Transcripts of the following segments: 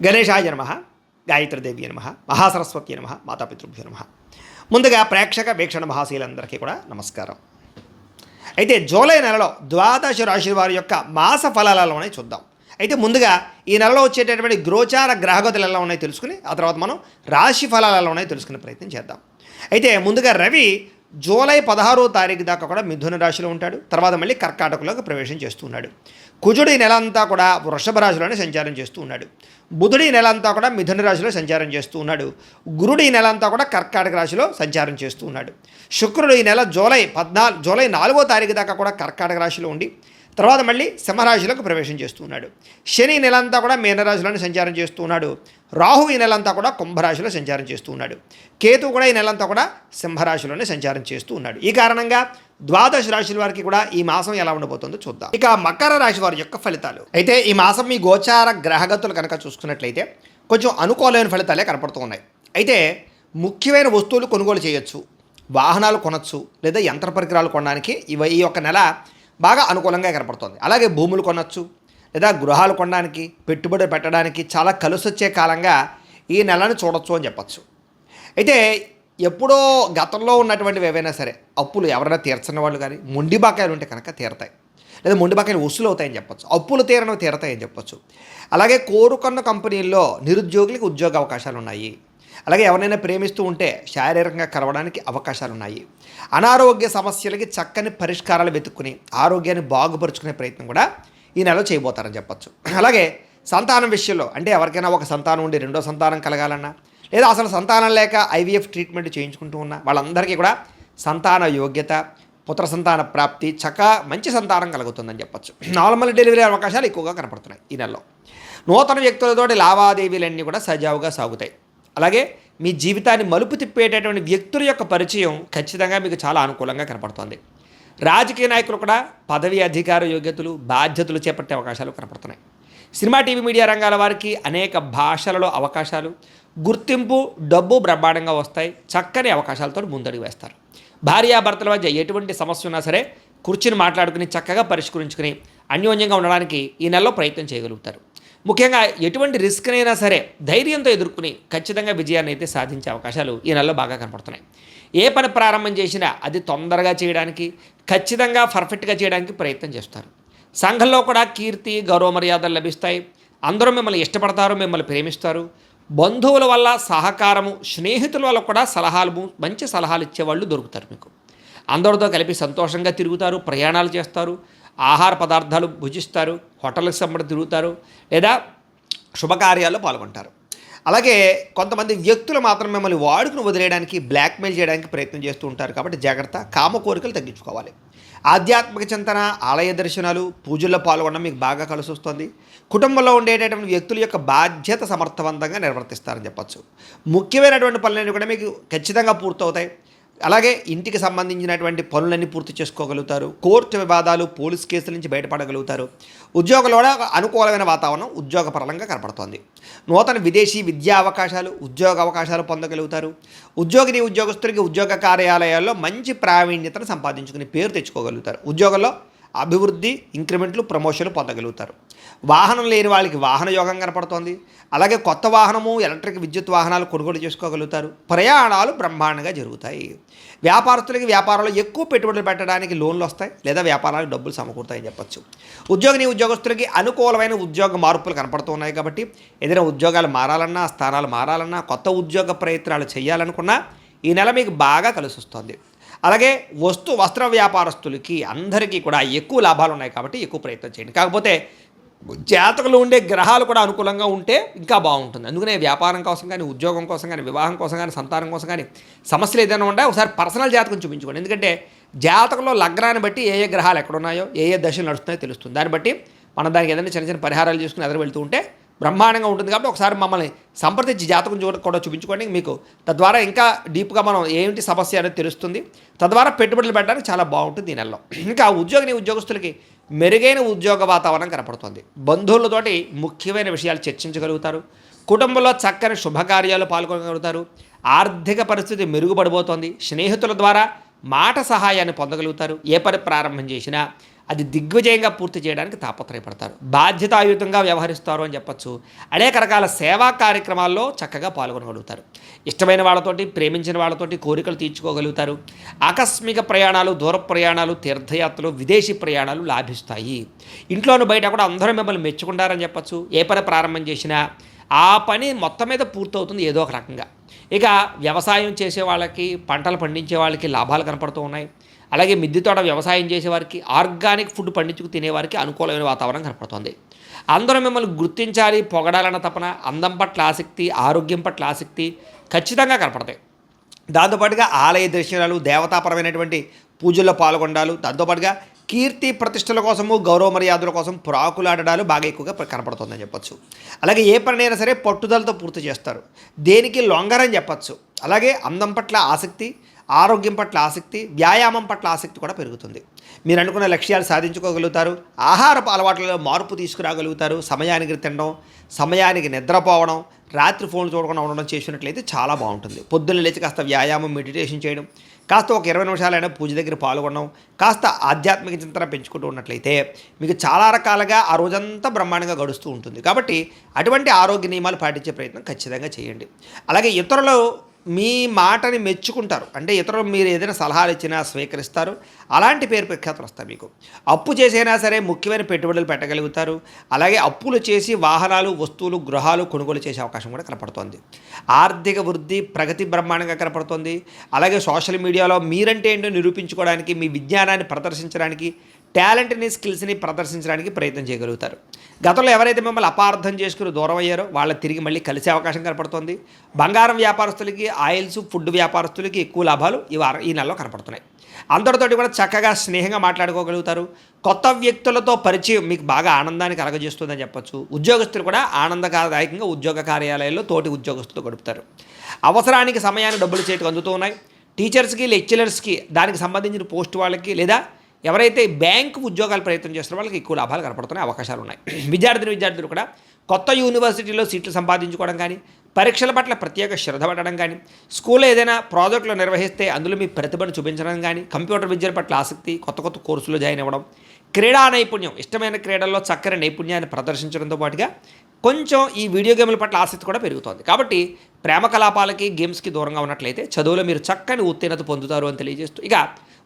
గణేశాయ నమః, గాయత్రీదేవి నమః, మహాసరస్వతి నమః, మాతాపితృభ్యో నమః. ముందుగా ప్రేక్షక వీక్షణ మహాశీలందరికీ కూడా నమస్కారం. అయితే జూలై నెలలో ద్వాదశ రాశి వారి యొక్క మాస ఫలాలలోనే చూద్దాం. అయితే ముందుగా ఈ నెలలో వచ్చేటటువంటి గోచార గ్రహగతులు ఎలా ఉన్నాయో తెలుసుకుని ఆ తర్వాత మనం రాశి ఫలాలు ఎలా ఉన్నాయో తెలుసుకునే ప్రయత్నం చేద్దాం. అయితే ముందుగా రవి జూలై 16వ తారీఖు దాకా కూడా మిథున రాశిలో ఉంటాడు. తర్వాత మళ్ళీ కర్కాటకలోకి ప్రవేశం చేస్తూ ఉన్నాడు. కుజుడు ఈ నెల అంతా కూడా వృషభ రాశిలోనే సంచారం చేస్తూ ఉన్నాడు. బుధుడు ఈ నెల అంతా కూడా మిథున రాశిలో సంచారం చేస్తూ ఉన్నాడు. గురుడు ఈ నెల అంతా కూడా కర్కాటక రాశిలో సంచారం చేస్తూ ఉన్నాడు. శుక్రుడు ఈ నెల జూలై 4వ తారీఖు దాకా కూడా కర్కాటక రాశిలో ఉండి తర్వాత మళ్ళీ సింహరాశిలోకి ప్రవేశం చేస్తూ ఉన్నాడు. శని ఈ నెలంతా కూడా మీనరాశిలోనే సంచారం చేస్తూ ఉన్నాడు. రాహు ఈ నెలంతా కూడా కుంభరాశిలో సంచారం చేస్తూ ఉన్నాడు. కేతు కూడా ఈ నెలంతా కూడా సింహరాశిలోనే సంచారం చేస్తూ ఉన్నాడు. ఈ కారణంగా ద్వాదశ రాశుల వారికి కూడా ఈ మాసం ఎలా ఉండబోతుందో చూద్దాం. ఇక మకర రాశి వారి యొక్క ఫలితాలు. అయితే ఈ మాసం మీ గోచార గ్రహగతులు కనుక చూసుకున్నట్లయితే కొంచెం అనుకూలమైన ఫలితాలే కనపడుతూ ఉన్నాయి. అయితే ముఖ్యమైన వస్తువులు కొనుగోలు చేయొచ్చు, వాహనాలు కొనవచ్చు, లేదా యంత్ర పరికరాలు కొనడానికి ఈ యొక్క నెల బాగా అనుకూలంగా కనపడుతుంది. అలాగే భూములు కొనవచ్చు, లేదా గృహాలు కొనడానికి, పెట్టుబడి పెట్టడానికి చాలా కలిసొచ్చే కాలంగా ఈ నెలను చూడొచ్చు అని చెప్పచ్చు. అయితే ఎప్పుడో గతంలో ఉన్నటువంటివి ఏవైనా సరే అప్పులు ఎవరైనా తీర్చని వాళ్ళు కానీ మొండి బకాయిలు ఉంటే కనుక తీరతాయి, లేదా మొండి బకాయిలు వసూలు అవుతాయని చెప్పచ్చు. అప్పులు తీరతాయని చెప్పచ్చు. అలాగే కోరుకున్న కంపెనీల్లో నిరుద్యోగులకు ఉద్యోగ అవకాశాలు ఉన్నాయి. అలాగే ఎవరైనా ప్రేమిస్తూ ఉంటే శారీరకంగా కలవడానికి అవకాశాలు ఉన్నాయి. అనారోగ్య సమస్యలకి చక్కని పరిష్కారాలు వెతుక్కుని ఆరోగ్యాన్ని బాగుపరుచుకునే ప్రయత్నం కూడా ఈ నెలలో చేయబోతారని చెప్పచ్చు. అలాగే సంతానం విషయంలో అంటే ఎవరికైనా ఒక సంతానం ఉండి రెండో సంతానం కలగాలన్నా, లేదా అసలు సంతానం లేక ఐవీఎఫ్ ట్రీట్మెంట్ చేయించుకుంటూ ఉన్న వాళ్ళందరికీ కూడా సంతాన యోగ్యత, పుత్ర సంతాన ప్రాప్తి, మంచి సంతానం కలుగుతుందని చెప్పచ్చు. నార్మల్ డెలివరీ అవకాశాలు ఎక్కువగా కనపడుతున్నాయి ఈ నెలలో. నూతన వ్యక్తులతోటి లావాదేవీలన్నీ కూడా సజావుగా సాగుతాయి. అలాగే మీ జీవితాన్ని మలుపు తిప్పేటటువంటి వ్యక్తుల యొక్క పరిచయం ఖచ్చితంగా మీకు చాలా అనుకూలంగా కనపడుతుంది. రాజకీయ నాయకులు కూడా పదవి, అధికార యోగ్యతలు, బాధ్యతలు చేపట్టే అవకాశాలు కనపడుతున్నాయి. సినిమా, టీవీ, మీడియా రంగాల వారికి అనేక భాషలలో అవకాశాలు, గుర్తింపు, డబ్బు బ్రహ్మాండంగా వస్తాయి. చక్కని అవకాశాలతో ముందడుగు వేస్తారు. భార్యాభర్తల మధ్య ఎటువంటి సమస్య ఉన్నా సరే కూర్చుని మాట్లాడుకుని చక్కగా పరిష్కరించుకుని అన్యోన్యంగా ఉండడానికి ఈ నెలలో ప్రయత్నం చేయగలుగుతారు. ముఖ్యంగా ఎటువంటి రిస్క్నైనా సరే ధైర్యంతో ఎదుర్కొని ఖచ్చితంగా విజయాన్ని అయితే సాధించే అవకాశాలు ఈ నెలలో బాగా కనపడుతున్నాయి. ఏ పని ప్రారంభం చేసినా అది తొందరగా చేయడానికి, ఖచ్చితంగా పర్ఫెక్ట్గా చేయడానికి ప్రయత్నం చేస్తారు. సంఘంలో కూడా కీర్తి, గౌరవ మర్యాదలు లభిస్తాయి. అందరూ మిమ్మల్ని ఇష్టపడతారు, మిమ్మల్ని ప్రేమిస్తారు. బంధువుల వల్ల సహకారము, స్నేహితుల వల్ల కూడా మంచి సలహాలు ఇచ్చేవాళ్ళు దొరుకుతారు. మీకు అందరితో కలిపి సంతోషంగా తిరుగుతారు, ప్రయాణాలు చేస్తారు, ఆహార పదార్థాలు భుజిస్తారు, హోటళ్ళకి సంబంధించి తిరుగుతారు, లేదా శుభకార్యాల్లో పాల్గొంటారు. అలాగే కొంతమంది వ్యక్తులు మాత్రం మిమ్మల్ని వాడుకుని వదిలేయడానికి, బ్లాక్మెయిల్ చేయడానికి ప్రయత్నం చేస్తూ ఉంటారు. కాబట్టి జాగ్రత్త, కామ కోరికలు తగ్గించుకోవాలి. ఆధ్యాత్మిక చింతన, ఆలయ దర్శనాలు, పూజల్లో పాల్గొనడం మీకు బాగా కలిసి వస్తుంది. కుటుంబంలో ఉండేటటువంటి వ్యక్తుల యొక్క బాధ్యత సమర్థవంతంగా నిర్వర్తిస్తారని చెప్పచ్చు. ముఖ్యమైనటువంటి పనులన్నీ కూడా మీకు ఖచ్చితంగా పూర్తవుతాయి. అలాగే ఇంటికి సంబంధించినటువంటి పనులన్నీ పూర్తి చేసుకోగలుగుతారు. కోర్టు వివాదాలు, పోలీస్ కేసుల నుంచి బయటపడగలుగుతారు. ఉద్యోగంలో అనుకూలమైన వాతావరణం ఉద్యోగపరంగా కనపడుతోంది. నూతన విదేశీ విద్యా అవకాశాలు, ఉద్యోగ అవకాశాలు పొందగలుగుతారు. ఉద్యోగస్తులకి ఉద్యోగ కార్యాలయాల్లో మంచి ప్రావీణ్యతను సంపాదించుకుని పేరు తెచ్చుకోగలుగుతారు. ఉద్యోగంలో అభివృద్ధి, ఇంక్రిమెంట్లు, ప్రమోషన్లు పొందగలుగుతారు. వాహనం లేని వాళ్ళకి వాహన యోగం కనపడుతోంది. అలాగే కొత్త వాహనము, ఎలక్ట్రిక్ విద్యుత్ వాహనాలు కొనుగోలు చేసుకోగలుగుతారు. ప్రయాణాలు బ్రహ్మాండంగా జరుగుతాయి. వ్యాపారస్తులకి వ్యాపారంలో ఎక్కువ పెట్టుబడులు పెట్టడానికి లోన్లు వస్తాయి, లేదా వ్యాపారాలకు డబ్బులు సమకూరుతాయని చెప్పచ్చు. ఉద్యోగస్తులకి అనుకూలమైన ఉద్యోగ మార్పులు కనపడుతూ ఉన్నాయి. కాబట్టి ఏదైనా ఉద్యోగాలు మారాలన్నా, స్థానాలు మారాలన్నా, కొత్త ఉద్యోగ ప్రయత్నాలు చేయాలనుకున్నా ఈ నెల మీకు బాగా కలిసి వస్తుంది. అలాగే వస్త్ర వ్యాపారస్తులకి అందరికీ కూడా ఎక్కువ లాభాలు ఉన్నాయి. కాబట్టి ఎక్కువ ప్రయత్నం చేయండి. కాకపోతే జాతకులు ఉండే గ్రహాలు కూడా అనుకూలంగా ఉంటే ఇంకా బాగుంటుంది. అందుకనే వ్యాపారం కోసం కానీ, ఉద్యోగం కోసం కానీ, వివాహం కోసం కానీ, సంతానం కోసం కానీ సమస్యలు ఏదైనా ఉంటే ఒకసారి పర్సనల్ జాతకం చూపించుకోండి. ఎందుకంటే జాతకంలో లగ్నాన్ని బట్టి ఏ గ్రహాలు ఎక్కడున్నాయో, ఏ దశలు నడుస్తున్నాయో తెలుస్తుంది. దాన్ని బట్టి మనం దానికి ఏదైనా చిన్న చిన్న పరిహారాలు చేసుకుని ఎదురు వెళ్తూ ఉంటే బ్రహ్మాండంగా ఉంటుంది. కాబట్టి ఒకసారి మమ్మల్ని సంప్రదించి జాతకం కూడా చూపించుకోండి. మీకు తద్వారా ఇంకా డీప్గా మనం ఏంటి సమస్య అనేది తెలుస్తుంది. తద్వారా పెట్టుబడులు పెట్టడానికి చాలా బాగుంటుంది ఈ నెలలో. ఇంకా ఉద్యోగస్తులకి మెరుగైన ఉద్యోగ వాతావరణం కనపడుతుంది. బంధువులతోటి ముఖ్యమైన విషయాలు చర్చించగలుగుతారు. కుటుంబంలో చక్కని శుభకార్యాలు పాల్గొనగలుగుతారు. ఆర్థిక పరిస్థితి మెరుగుపడిపోతుంది. స్నేహితుల ద్వారా మాట సహాయాన్ని పొందగలుగుతారు. ఏ పని ప్రారంభం చేసినా అది దిగ్విజయంగా పూర్తి చేయడానికి తాపత్రయపడతారు. బాధ్యతాయుతంగా వ్యవహరిస్తారు అని చెప్పచ్చు. అనేక రకాల సేవా కార్యక్రమాల్లో చక్కగా పాల్గొనగలుగుతారు. ఇష్టమైన వాళ్ళతోటి, ప్రేమించిన వాళ్ళతోటి కోరికలు తీర్చుకోగలుగుతారు. ఆకస్మిక ప్రయాణాలు, దూర ప్రయాణాలు, తీర్థయాత్రలు, విదేశీ ప్రయాణాలు లాభిస్తాయి. ఇంట్లోనూ బయట కూడా అందరూ మిమ్మల్ని మెచ్చుకుంటారని చెప్పచ్చు. ఏ పని ప్రారంభం చేసినా ఆ పని మొత్తం మీద పూర్తవుతుంది ఏదో ఒక రకంగా. ఇక వ్యవసాయం చేసే వాళ్ళకి, పంటలు పండించే వాళ్ళకి లాభాలు కనపడుతూ ఉన్నాయి. అలాగే మిద్దె తోట వ్యవసాయం చేసేవారికి, ఆర్గానిక్ ఫుడ్ పండించుకు తినేవారికి అనుకూలమైన వాతావరణం కనపడుతుంది. అందరూ మిమ్మల్ని గుర్తించాలి, పొగడాలన్న తపన, అందం పట్ల ఆసక్తి, ఆరోగ్యం పట్ల ఆసక్తి ఖచ్చితంగా కనపడతాయి. దాంతోపాటుగా ఆలయ దర్శనాలు, దేవతాపరమైనటువంటి పూజల్లో పాల్గొనడాలు, దాంతోపాటుగా కీర్తి ప్రతిష్టల కోసము, గౌరవ మర్యాదల కోసం ప్రాకులాడడాలు బాగా ఎక్కువగా కనపడుతుందని చెప్పచ్చు. అలాగే ఏ పనినైనా సరే పట్టుదలతో పూర్తి చేస్తారు. దేనికి లొంగరని చెప్పచ్చు. అలాగే అందం పట్ల ఆసక్తి, ఆరోగ్యం పట్ల ఆసక్తి, వ్యాయామం పట్ల ఆసక్తి కూడా పెరుగుతుంది. మీరు అనుకున్న లక్ష్యాలు సాధించుకోగలుగుతారు. ఆహారపు అలవాట్లలో మార్పు తీసుకురాగలుగుతారు. సమయానికి తినడం, సమయానికి నిద్రపోవడం, రాత్రి ఫోన్ చూడకుండా ఉండడం చేసినట్లయితే చాలా బాగుంటుంది. పొద్దున్న లేచి కాస్త వ్యాయామం, మెడిటేషన్ చేయడం, కాస్త ఒక 20 నిమిషాలైనా పూజ దగ్గర పాల్గొనడం, కాస్త ఆధ్యాత్మిక చింతన పెంచుకుంటూ ఉన్నట్లయితే మీకు చాలా రకాలుగా ఆ రోజంతా బ్రహ్మాండంగా గడుస్తూ ఉంటుంది. కాబట్టి అటువంటి ఆరోగ్య నియమాలు పాటించే ప్రయత్నం ఖచ్చితంగా చేయండి. అలాగే ఇతరులు మీ మాటని మెచ్చుకుంటారు. అంటే ఇతరులు మీరు ఏదైనా సలహాలు ఇచ్చినా స్వీకరిస్తారు. అలాంటి పేరు ప్రఖ్యాతులు వస్తాయి మీకు. అప్పు చేసైనా సరే ముఖ్యమైన పెట్టుబడులు పెట్టగలుగుతారు. అలాగే అప్పులు చేసి వాహనాలు, వస్తువులు, గృహాలు కొనుగోలు చేసే అవకాశం కూడా కనపడుతోంది. ఆర్థిక వృద్ధి, ప్రగతి బ్రహ్మాండంగా కనపడుతోంది. అలాగే సోషల్ మీడియాలో మీరంటే ఏంటో నిరూపించుకోవడానికి, మీ విజ్ఞానాన్ని ప్రదర్శించడానికి, టాలెంట్ని, స్కిల్స్ని ప్రదర్శించడానికి ప్రయత్నం చేయగలుగుతారు. గతంలో ఎవరైతే మిమ్మల్ని అపార్థం చేసుకుని దూరం అయ్యారో వాళ్ళకి తిరిగి మళ్ళీ కలిసే అవకాశం కనపడుతుంది. బంగారం వ్యాపారస్తులకి, ఆయిల్స్, ఫుడ్ వ్యాపారస్తులకి ఎక్కువ లాభాలు ఈ నెలలో కనపడుతున్నాయి. అందరితోటి కూడా చక్కగా స్నేహంగా మాట్లాడుకోగలుగుతారు. కొత్త వ్యక్తులతో పరిచయం మీకు బాగా ఆనందాన్ని కలగజేస్తుందని చెప్పచ్చు. ఉద్యోగస్తులు కూడా ఆనందదాయకంగా ఉద్యోగ కార్యాలయాల్లో తోటి ఉద్యోగస్తులతో గడుపుతారు. అవసరానికి సమయానికి డబ్బులు చేతికి అందుతూ ఉన్నాయి. టీచర్స్కి, లెక్చరర్స్కి, దానికి సంబంధించిన పోస్ట్ వాళ్ళకి, లేదా ఎవరైతే బ్యాంకు ఉద్యోగాలు ప్రయత్నం చేస్తున్నారో వాళ్ళకి ఎక్కువ లాభాలు కనపడుతున్నాయి, అవకాశాలు ఉన్నాయి. విద్యార్థులు కూడా కొత్త యూనివర్సిటీలో సీట్లు సంపాదించుకోవడం కానీ, పరీక్షల పట్ల ప్రత్యేక శ్రద్ధ పడడం కానీ, స్కూల్లో ఏదైనా ప్రాజెక్టులు నిర్వహిస్తే అందులో మీ ప్రతిభను చూపించడం కానీ, కంప్యూటర్ విద్యల పట్ల ఆసక్తి, కొత్త కొత్త కోర్సులో జాయిన్ అవ్వడం, క్రీడా నైపుణ్యం, ఇష్టమైన క్రీడల్లో చక్కని నైపుణ్యాన్ని ప్రదర్శించడంతో పాటుగా కొంచెం ఈ వీడియో గేమ్ల పట్ల ఆసక్తి కూడా పెరుగుతోంది. కాబట్టి ప్రేమ కలాపాలకి, గేమ్స్కి దూరంగా ఉన్నట్లయితే చదువులో మీరు చక్కని ఉత్తీర్ణత పొందుతారు అని తెలియజేస్తూ, ఇక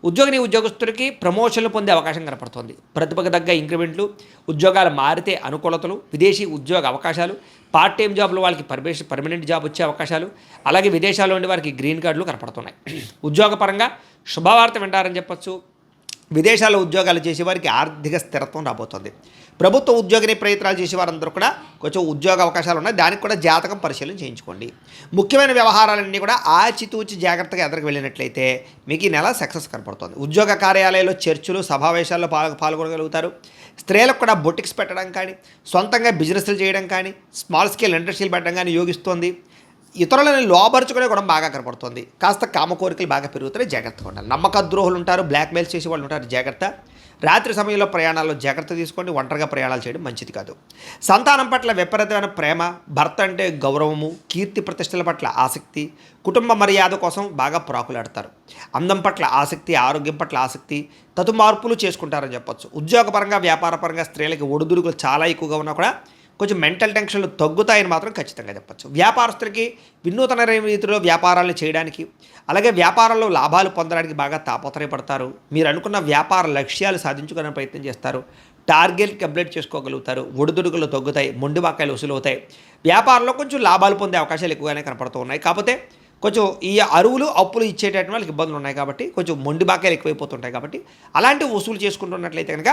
ఉద్యోగస్తులకి ప్రమోషన్లు పొందే అవకాశం కనపడుతుంది. ప్రతిభకు తగ్గ ఇంక్రిమెంట్లు, ఉద్యోగాలు మారితే అనుకూలతలు, విదేశీ ఉద్యోగ అవకాశాలు, పార్ట్ టైం జాబ్లో వాళ్ళకి పర్మనెంట్ జాబ్ వచ్చే అవకాశాలు, అలాగే విదేశాల్లో ఉండే వారికి గ్రీన్ కార్డులు కనపడుతున్నాయి. ఉద్యోగపరంగా శుభవార్త వింటారని చెప్పచ్చు. విదేశాల్లో ఉద్యోగాలు చేసేవారికి ఆర్థిక స్థిరత్వం రాబోతుంది. ప్రభుత్వ ఉద్యోగిని ప్రయత్నాలు చేసేవారందరూ కూడా కొంచెం ఉద్యోగ అవకాశాలు ఉన్నాయి. దానికి కూడా జాతకం పరిశీలన చేయించుకోండి. ముఖ్యమైన వ్యవహారాలన్నీ కూడా ఆచితూచి జాగ్రత్తగా ఎదురుకు వెళ్ళినట్లయితే మీకు ఈ నెల సక్సెస్ కనపడుతుంది. ఉద్యోగ కార్యాలయాల్లో చర్చలు, సమావేశాల్లో పాల్గొనగలుగుతారు. స్త్రీలకు కూడా బొటిక్స్ పెట్టడం కానీ, సొంతంగా బిజినెస్లు చేయడం కానీ, స్మాల్ స్కేల్ ఇండస్ట్రీలు పెట్టడం కానీ యోగిస్తోంది. ఇతరులను లోపరుచుకునే కూడా బాగా కనపడుతుంది. కాస్త కామ కోరికలు బాగా పెరుగుతాయి, జాగ్రత్తగా ఉండాలి. నమ్మక ద్రోహులు ఉంటారు, బ్లాక్మెయిల్ చేసే వాళ్ళు ఉంటారు, జాగ్రత్త. రాత్రి సమయంలో ప్రయాణాల్లో జాగ్రత్త తీసుకోండి. ఒంటరిగా ప్రయాణాలు చేయడం మంచిది కాదు. సంతానం పట్ల విపరీతమైన ప్రేమ, భర్త అంటే గౌరవము, కీర్తి ప్రతిష్టల పట్ల ఆసక్తి, కుటుంబ మర్యాద కోసం బాగా ప్రాకులాడతారు. అందం పట్ల ఆసక్తి, ఆరోగ్యం పట్ల ఆసక్తి, తదు మార్పులు చేసుకుంటారని చెప్పొచ్చు. ఉద్యోగపరంగా, వ్యాపారపరంగా స్త్రీలకి ఒడిదుడుకులు చాలా ఎక్కువగా ఉన్నా కూడా కొంచెం మెంటల్ టెన్షన్లు తగ్గుతాయని మాత్రం ఖచ్చితంగా చెప్పచ్చు. వ్యాపారస్తులకి వినూతన రీతిలో వ్యాపారాలు చేయడానికి, అలాగే వ్యాపారంలో లాభాలు పొందడానికి బాగా తాపత్రయపడతారు. మీరు అనుకున్న వ్యాపార లక్ష్యాలు సాధించుకునే ప్రయత్నం చేస్తారు. టార్గెట్ కంప్లీట్ చేసుకోగలుగుతారు. ఒడిదుడుకులు తగ్గుతాయి, మొండిబాకాయలు వసూలు అవుతాయి. వ్యాపారంలో కొంచెం లాభాలు పొందే అవకాశాలు ఎక్కువగానే కనపడుతూ ఉన్నాయి. కాకపోతే కొంచెం ఈ అరువులు, అప్పులు ఇచ్చేటటువంటి వాళ్ళకి ఇబ్బందులు ఉన్నాయి కాబట్టి కొంచెం మొండి బాకాయలు ఎక్కువైపోతుంటాయి. కాబట్టి అలాంటివి వసూలు చేసుకుంటున్నట్లయితే కనుక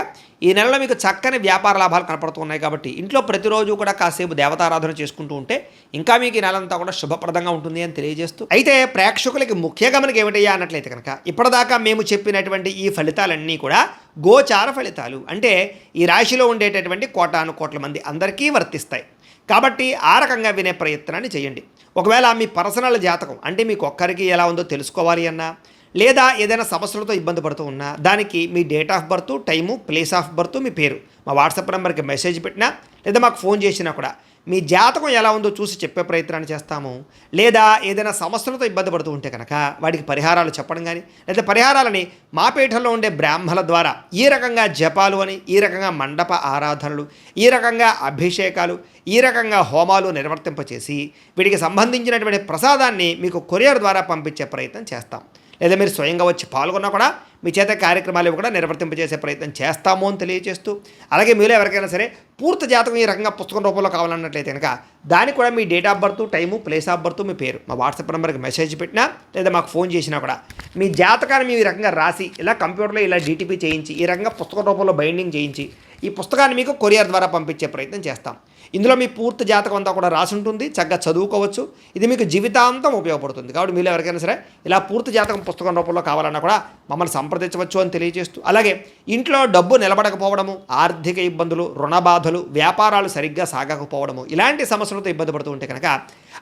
ఈ నెలలో మీకు చక్కని వ్యాపార లాభాలు కనపడుతున్నాయి. కాబట్టి ఇంట్లో ప్రతిరోజు కూడా కాసేపు దేవతారాధన చేసుకుంటూ ఉంటే ఇంకా మీకు ఈ నెలంతా కూడా శుభప్రదంగా ఉంటుంది అని తెలియజేస్తూ, అయితే ప్రేక్షకులకి ముఖ్య గమనిక ఏమిటయ్యా అన్నట్లయితే కనుక ఇప్పటిదాకా మేము చెప్పినటువంటి ఈ ఫలితాలన్నీ కూడా గోచార ఫలితాలు. అంటే ఈ రాశిలో ఉండేటటువంటి కోటాను కోట్ల మంది అందరికీ వర్తిస్తాయి. కాబట్టి ఆ రకంగా వినే ప్రయత్నాన్ని చేయండి. ఒకవేళ మీ పర్సనల్ జాతకం అంటే మీకు ఒక్కరికి ఎలా ఉందో తెలుసుకోవాలి అన్నా, లేదా ఏదైనా సమస్యలతో ఇబ్బంది పడుతూ ఉన్నా, దానికి మీ date of birth, time, place of birth, మీ పేరు మా వాట్సాప్ నెంబర్కి మెసేజ్ పెట్టినా, లేదా మాకు ఫోన్ చేసినా కూడా మీ జాతకం ఎలా ఉందో చూసి చెప్పే ప్రయత్నాన్ని చేస్తాము. లేదా ఏదైనా సమస్యలతో ఇబ్బంది పడుతూ ఉంటే కనుక వాటికి పరిహారాలు చెప్పడం కానీ, లేదా పరిహారాలని మా పీఠంలో ఉండే బ్రాహ్మణుల ద్వారా ఈ రకంగా జపాలు అని, ఈ రకంగా మండప ఆరాధనలు, ఈ రకంగా అభిషేకాలు, ఈ రకంగా హోమాలు నిర్వర్తింపచేసి వీటికి సంబంధించినటువంటి ప్రసాదాన్ని మీకు కొరియర్ ద్వారా పంపించే ప్రయత్నం చేస్తాం. లేదా మీరు స్వయంగా వచ్చి పాల్గొన్నా కూడా మీ చేత కార్యక్రమాలు కూడా నిర్వర్తింపజేసే ప్రయత్నం చేస్తాము అని తెలియజేస్తూ, అలాగే మీలో ఎవరికైనా సరే పూర్తి జాతకం ఈ రకంగా పుస్తకం రూపంలో కావాలన్నట్లయితే కనుక దానికి కూడా మీ date of birth, time, place of birth, మీ పేరు మా వాట్సాప్ నెంబర్కి మెసేజ్ పెట్టినా లేదా మాకు ఫోన్ చేసినా కూడా మీ జాతకాన్ని మేము ఈ రకంగా రాసి ఇలా కంప్యూటర్లో ఇలా డీటీపీ చేయించి ఈ రకంగా పుస్తకం రూపంలో బైండింగ్ చేయించి ఈ పుస్తకాన్ని మీకు కొరియర్ ద్వారా పంపించే ప్రయత్నం చేస్తాం. ఇందులో మీ పూర్తి జాతకం అంతా కూడా రాసి ఉంటుంది, చక్కగా చదువుకోవచ్చు. ఇది మీకు జీవితాంతం ఉపయోగపడుతుంది. కాబట్టి మీరు ఎవరికైనా సరే ఇలా పూర్తి జాతకం పుస్తకం రూపంలో కావాలన్నా కూడా మమ్మల్ని సంప్రదించవచ్చు అని తెలియజేస్తూ, అలాగే ఇంట్లో డబ్బు నిలబడకపోవడము, ఆర్థిక ఇబ్బందులు, రుణ బాధలు, వ్యాపారాలు సరిగ్గా సాగకపోవడము, ఇలాంటి సమస్యలతో ఇబ్బంది పడుతూ ఉంటే కనుక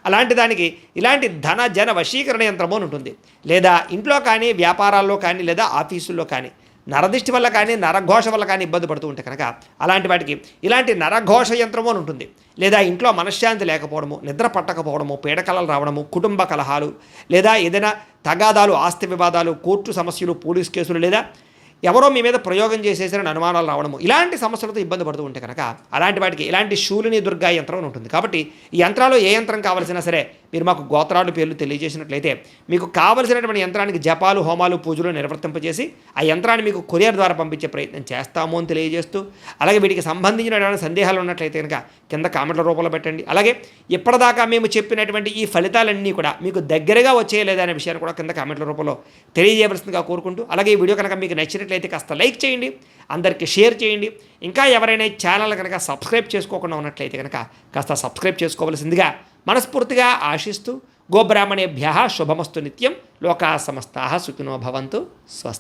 అలాంటి దానికి ఇలాంటి ధన జన వశీకరణ యంత్రము అని ఉంటుంది. లేదా ఇంట్లో కానీ, వ్యాపారాల్లో కానీ, లేదా ఆఫీసుల్లో కానీ నరదిష్టి వల్ల కానీ, నరఘోష వల్ల కానీ ఇబ్బంది పడుతూ ఉంటే కనుక అలాంటి వాటికి ఇలాంటి నరఘోష యంత్రము అని ఉంటుంది. లేదా ఇంట్లో మనశ్శాంతి లేకపోవడము, నిద్ర పట్టకపోవడము, పీడకలలు రావడము, కుటుంబ కలహాలు, లేదా ఏదైనా తగాదాలు, ఆస్తి వివాదాలు, కోర్టు సమస్యలు, పోలీస్ కేసులు, లేదా ఎవరో మీ మీద ప్రయోగం చేసేసిన అనుమానాలు రావడము, ఇలాంటి సమస్యలతో ఇబ్బంది పడుతూ ఉంటే కనుక అలాంటి వాటికి ఇలాంటి శూలిని దుర్గా యంత్రం అని ఉంటుంది. కాబట్టి ఈ యంత్రాలు ఏ యంత్రం కావాల్సినా సరే మీరు మాకు గోత్రాలు పేర్లు తెలియజేసినట్లయితే మీకు కావలసినటువంటి యంత్రానికి జపాలు, హోమాలు, పూజలు నిర్వర్తింపజేసి ఆ యంత్రాన్ని మీకు కొరియర్ ద్వారా పంపించే ప్రయత్నం చేస్తాము అని తెలియజేస్తూ, అలాగే వీటికి సంబంధించినటువంటి సందేహాలు ఉన్నట్లయితే కనుక కింద కామెంట్ల రూపంలో పెట్టండి. అలాగే ఇప్పటిదాకా మేము చెప్పినటువంటి ఈ ఫలితాలన్నీ కూడా మీకు దగ్గరగా వచ్చేయలేదా అనే విషయాన్ని కూడా కింద కామెంట్ల రూపంలో తెలియజేయవలసిందిగా కోరుకుంటూ, అలాగే ఈ వీడియో కనుక మీకు నచ్చినట్లయితే కాస్త లైక్ చేయండి, అందరికీ షేర్ చేయండి. ఇంకా ఎవరైనా ఛానల్ కనుక సబ్స్క్రైబ్ చేసుకోకుండా ఉన్నట్లయితే కనుక కాస్త సబ్స్క్రైబ్ చేసుకోవలసిందిగా మనస్ఫూర్తిగా ఆశిస్తూ, గోబ్రాహ్మణేభ్యః శుభమస్తు నిత్యం, లోకాः సమస్తాः సుఖినో భవంతు. స్వస్తి.